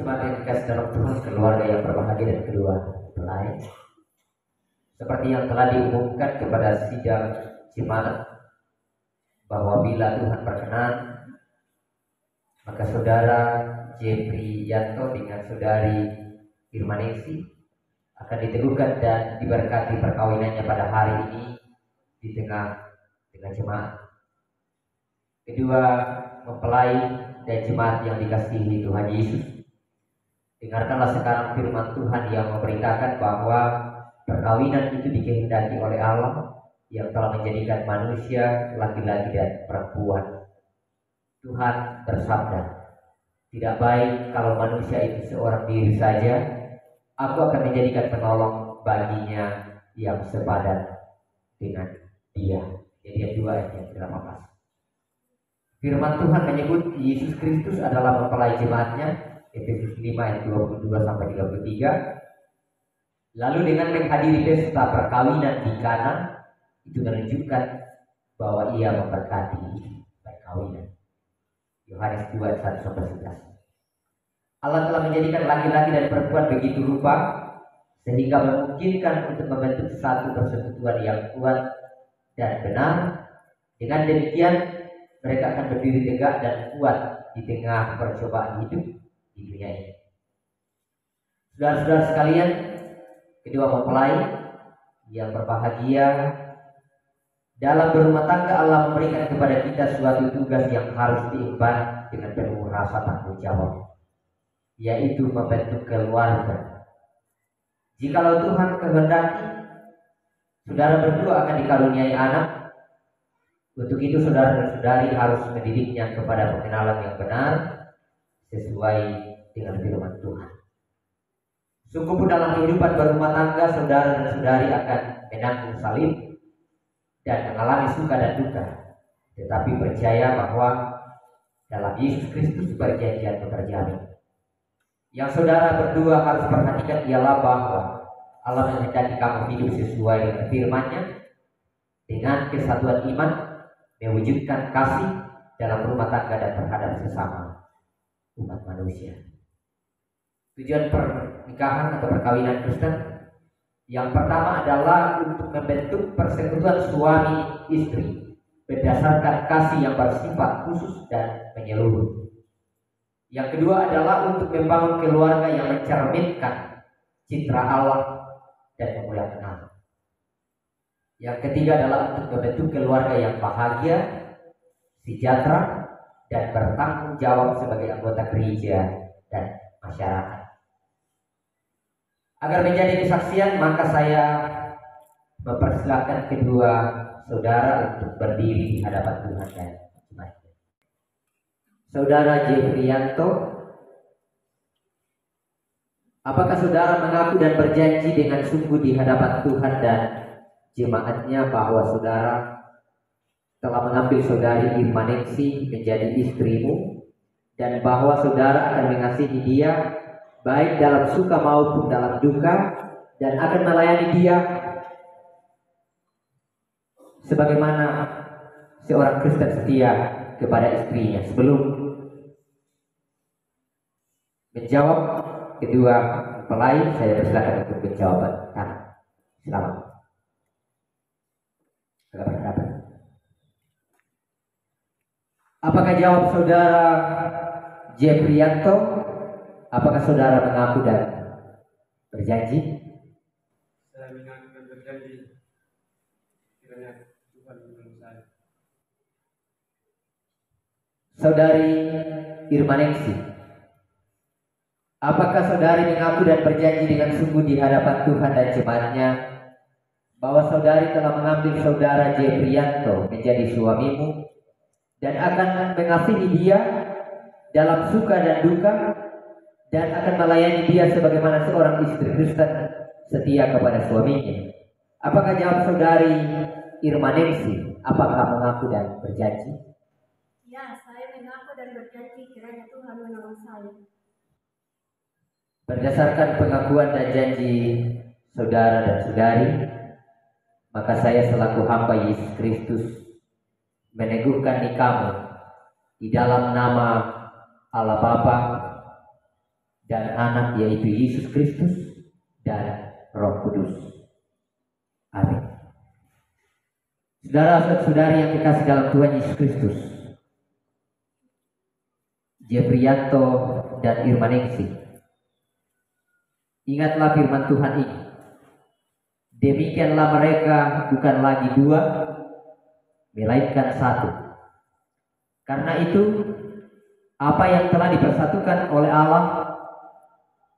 Jemaat yang dikasih dalam Tuhan, keluarga yang berbahagia dan kedua mempelai, seperti yang telah diumumkan kepada sidang jemaat bahwa bila Tuhan berkenan, maka saudara Jeffrey Yanto dengan saudari Irmanesi akan diteguhkan dan diberkati perkawinannya pada hari ini di tengah jemaat. Kedua mempelai dan jemaat yang dikasihi Tuhan Yesus, dengarkanlah sekarang firman Tuhan yang memberitakan bahwa perkawinan itu dikehendaki oleh Allah yang telah menjadikan manusia laki-laki dan perempuan. Tuhan bersabda, tidak baik kalau manusia itu seorang diri saja, aku akan menjadikan penolong baginya yang sepadan dengan dia. Jadi 2 ayat yang ke-18. Firman Tuhan menyebut Yesus Kristus adalah mempelai jemaatnya, Efesus 5 ayat 22 sampai 33. Lalu dengan menghadiri pesta perkawinan di Kana, itu menunjukkan bahwa ia memberkati perkawinan. Yohanes 2 ayat 1 sampai 11. Allah telah menjadikan laki-laki dan perempuan begitu rupa sehingga memungkinkan untuk membentuk satu persekutuan yang kuat dan benar. Dengan demikian mereka akan berdiri tegak dan kuat di tengah percobaan hidup di dunia ini. Saudara-saudara sekalian, kedua mempelai yang berbahagia dalam berumah tangga, Allah memberikan kepada kita suatu tugas yang harus diemban dengan penuh rasa tanggung jawab, yaitu membentuk keluarga. Jikalau Tuhan kehendaki, saudara berdua akan dikaruniai anak. Untuk itu saudara dan saudari harus mendidiknya kepada pengenalan yang benar sesuai dengan firman Tuhan. Sungguh pun dalam kehidupan berumah tangga, saudara dan saudari akan menanggung salib dan mengalami suka dan duka, tetapi percaya bahwa dalam Yesus Kristus perjanjian terjamin. Yang saudara berdua harus perhatikan ialah bahwa Allah menghendaki kamu hidup sesuai dengan firman-Nya dengan kesatuan iman, mewujudkan kasih dalam rumah tangga dan terhadap sesama umat manusia. Tujuan pernikahan atau perkawinan Kristen yang pertama adalah untuk membentuk persekutuan suami istri berdasarkan kasih yang bersifat khusus dan menyeluruh. Yang kedua adalah untuk membangun keluarga yang mencerminkan citra Allah dan memuliakan Allah. Yang ketiga adalah untuk membentuk keluarga yang bahagia, sejahtera, dan bertanggung jawab sebagai anggota gereja dan masyarakat. Agar menjadi kesaksian, maka saya mempersilakan kedua saudara untuk berdiri di hadapan Tuhan dan jemaat. Saudara Jeffrey Yanto, apakah saudara mengaku dan berjanji dengan sungguh di hadapan Tuhan dan jemaatnya bahwa saudara telah mengambil saudari Irmanesi menjadi istrimu dan bahwa saudara akan mengasihi dia baik dalam suka maupun dalam duka dan akan melayani dia sebagaimana seorang Kristen setia kepada istrinya? Sebelum menjawab kedua mempelai, saya persilakan untuk menjawab. Selamat. Apakah jawab saudara Jeffrey Yanto? Apakah saudara mengaku dan berjanji? Saya mengaku dan berjanji kiranya Tuhan menolong saya. Saudari Irmanesi, apakah saudari mengaku dan berjanji dengan sungguh di hadapan Tuhan dan jemaatnya bahwa saudari telah mengambil saudara Jeffrey Yanto menjadi suamimu dan akan mengasihi dia dalam suka dan duka dan akan melayani dia sebagaimana seorang istri Kristen setia kepada suaminya? Apakah jawab saudari Irmanesi? Apakah mengaku dan berjanji? Ya, saya mengaku dan berjanji kiranya Tuhan menolong saya. Berdasarkan pengakuan dan janji saudara dan saudari, maka saya selaku hamba Yesus Kristus meneguhkan nikahmu di dalam nama Allah Bapa dan Anak yaitu Yesus Kristus dan Roh Kudus. Amin. Saudara-saudari yang dikasihi dalam Tuhan Yesus Kristus, Jefrianto dan Irmaningsi, ingatlah firman Tuhan ini. Demikianlah mereka bukan lagi dua, melainkan satu. Karena itu, apa yang telah dipersatukan oleh Allah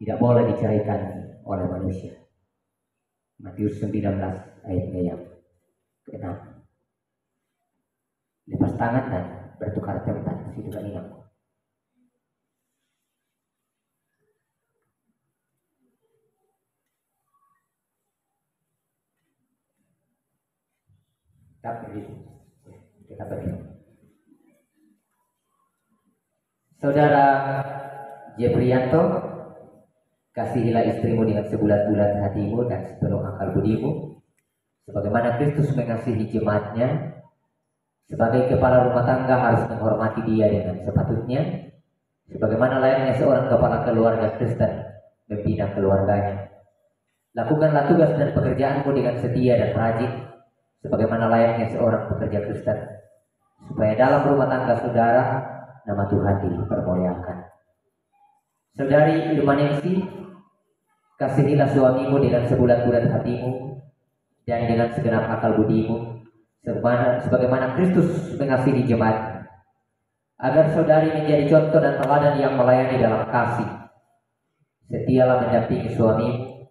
tidak boleh diceraikan oleh manusia. Matius 19 ayatnya yang ke-6. Lepas tangan dan bertukar tempat, situ kan ingat. Kita berdiri. Saudara Jefrianto, kasihilah istrimu dengan sebulat-bulat hatimu dan sepenuh akal budimu, sebagaimana Kristus mengasihi jemaatnya. Sebagai kepala rumah tangga harus menghormati dia dengan sepatutnya, sebagaimana layaknya seorang kepala keluarga Kristen membina keluarganya. Lakukanlah tugas dan pekerjaanmu dengan setia dan rajin, sebagaimana layaknya seorang pekerja Kristen, supaya dalam rumah tangga saudara nama Tuhan dipermuliakan. Saudari Irmaningsi, kasihilah suamimu dengan sebulat-bulat hatimu dan dengan segenap akal budimu, sebagaimana Kristus mengasihi jemaat, agar saudari menjadi contoh dan teladan yang melayani dalam kasih. Setialah mendampingi suamimu,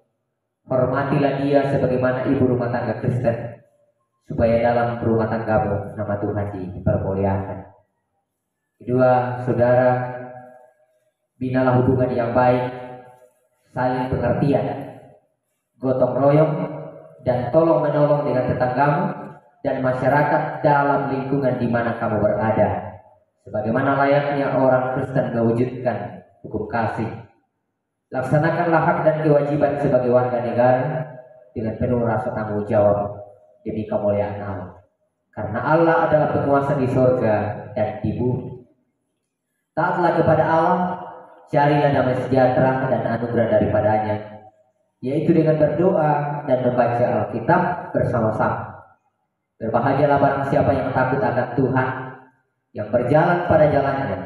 hormatilah dia sebagaimana ibu rumah tangga Kristen, supaya dalam rumah tanggamu nama Tuhan dipermuliakan. Kedua, saudara, binalah hubungan yang baik, saling pengertian, gotong royong, dan tolong menolong dengan tetanggamu dan masyarakat dalam lingkungan di mana kamu berada, sebagaimana layaknya orang Kristen mewujudkan hukum kasih. Laksanakanlah hak dan kewajiban sebagai warga negara dengan penuh rasa tanggung jawab demi kemuliaan Allah, karena Allah adalah penguasa di sorga dan di bumi. Taatlah kepada Allah, carilah damai sejahtera dan anugerah daripadanya, yaitu dengan berdoa dan membaca Alkitab bersama-sama. Berbahagialah barang siapa yang takut akan Tuhan, yang berjalan pada jalannya,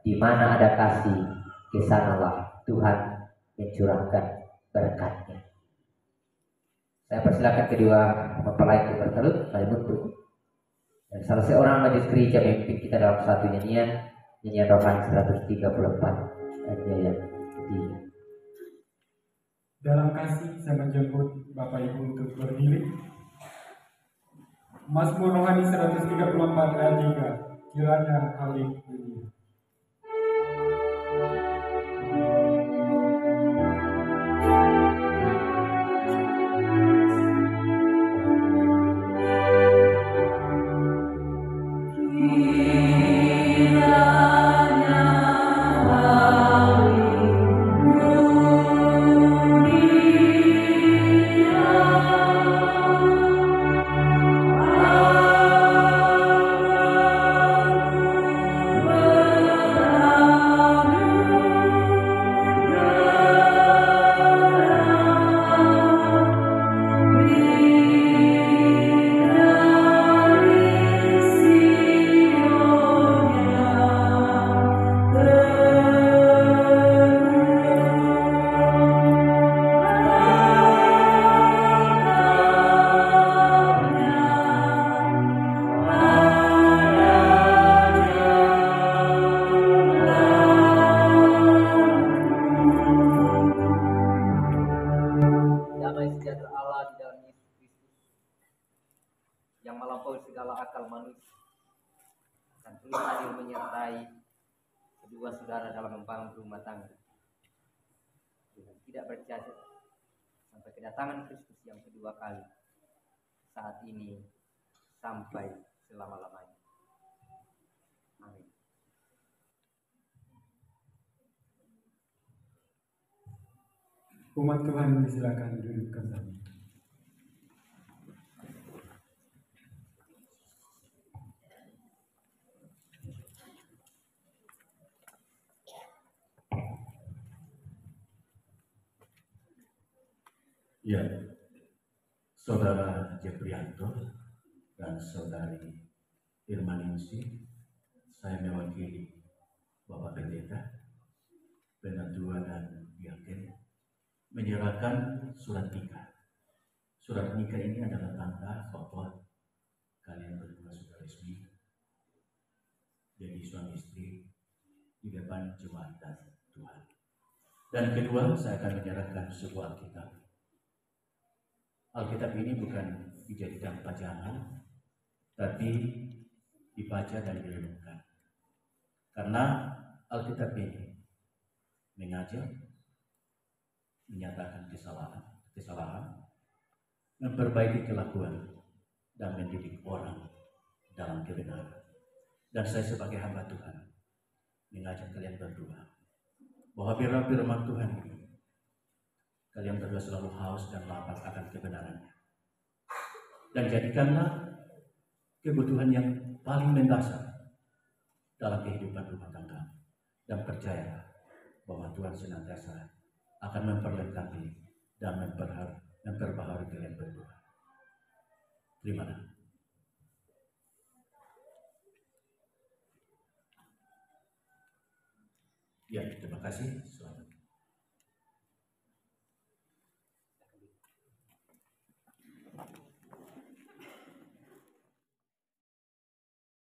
di mana ada kasih, di sanalah Tuhan mencurahkan berkat-Nya. Saya persilakan kedua mempelai untuk bertelut, mari mundur. Dan salah seorang majelis gereja memimpin kita dalam satu nyanyian rohani 134 ayatnya yang ketiga. Dalam kasih saya menjemput Bapak Ibu untuk berdiri. Mazmur rohani 134 ayat 3. Kiranya haleluya. Tidak bercacat sampai kedatangan Kristus yang kedua kali, saat ini sampai selama-lamanya. Amin. Umat Tuhan disilakan duduk kembali. Ya, Saudara Jeprianto dan Saudari Irmaningsi, saya mewakili Bapak Pendeta, Penatua dan Yakin menyerahkan surat nikah. Surat nikah ini adalah tanda bahwa kalian berdua sudah resmi jadi suami istri di depan jemaat dan Tuhan. Dan kedua, saya akan menyerahkan sebuah Alkitab. Alkitab ini bukan dijadikan pajangan, tapi dibaca dan direnungkan. Karena Alkitab ini mengajar, menyatakan kesalahan, memperbaiki kelakuan, dan mendidik orang dalam kebenaran. Dan saya sebagai hamba Tuhan mengajak kalian berdua bahwa biarlah firman Tuhan ini kalian berdua selalu haus dan lapar akan kebenarannya. Dan jadikanlah kebutuhan yang paling mendasar dalam kehidupan rumah tangga. Dan percayalah bahwa Tuhan senantiasa akan memperlengkapi dan memperbaharui kalian berdua. Terima kasih. Ya, terima kasih. Selamat.